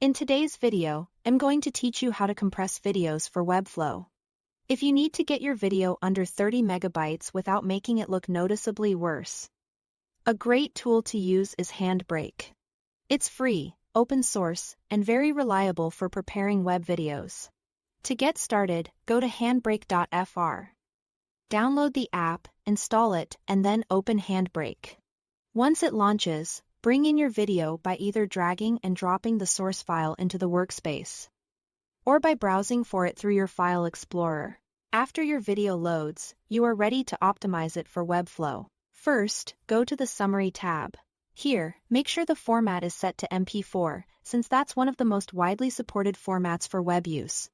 In today's video, I'm going to teach you how to compress videos for Webflow. If you need to get your video under 30 megabytes without making it look noticeably worse, a great tool to use is Handbrake. It's free, open source, and very reliable for preparing web videos. To get started, go to handbrake.fr. Download the app, install it, and then open Handbrake. Once it launches, bring in your video by either dragging and dropping the source file into the workspace, or by browsing for it through your file explorer. After your video loads, you are ready to optimize it for Webflow. First, go to the Summary tab. Here, make sure the format is set to MP4, since that's one of the most widely supported formats for web use.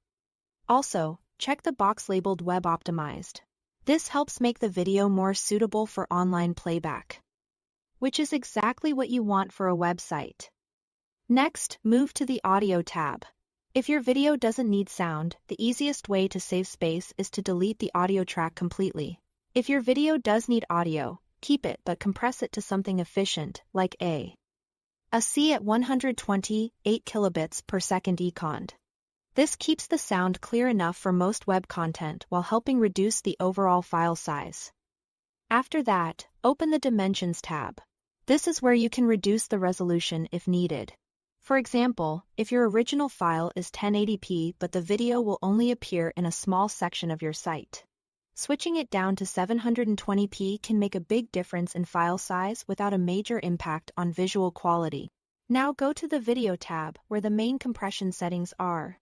Also, check the box labeled Web Optimized. This helps make the video more suitable for online playback, which is exactly what you want for a website. Next, move to the Audio tab. If your video doesn't need sound, the easiest way to save space is to delete the audio track completely. If your video does need audio, keep it but compress it to something efficient, like a C at 128 kilobits per second econd. This keeps the sound clear enough for most web content while helping reduce the overall file size. After that, open the Dimensions tab. This is where you can reduce the resolution if needed. For example, if your original file is 1080p but the video will only appear in a small section of your site, switching it down to 720p can make a big difference in file size without a major impact on visual quality. Now go to the Video tab where the main compression settings are.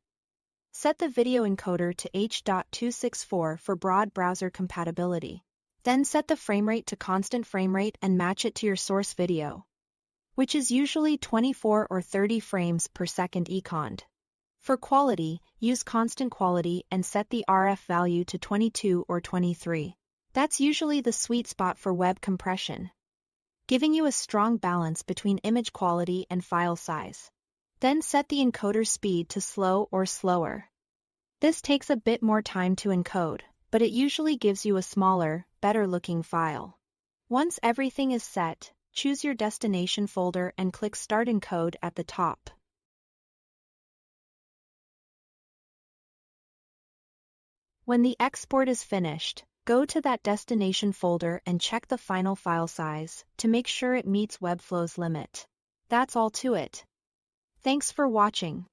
Set the video encoder to H.264 for broad browser compatibility. Then set the framerate to constant framerate and match it to your source video, which is usually 24 or 30 frames per second econd. For quality, use constant quality and set the RF value to 22 or 23. That's usually the sweet spot for web compression, giving you a strong balance between image quality and file size. Then set the encoder speed to slow or slower. This takes a bit more time to encode, but it usually gives you a smaller, better-looking file. Once everything is set, choose your destination folder and click Start Encode at the top. When the export is finished, go to that destination folder and check the final file size to make sure it meets Webflow's limit. That's all to it. Thanks for watching.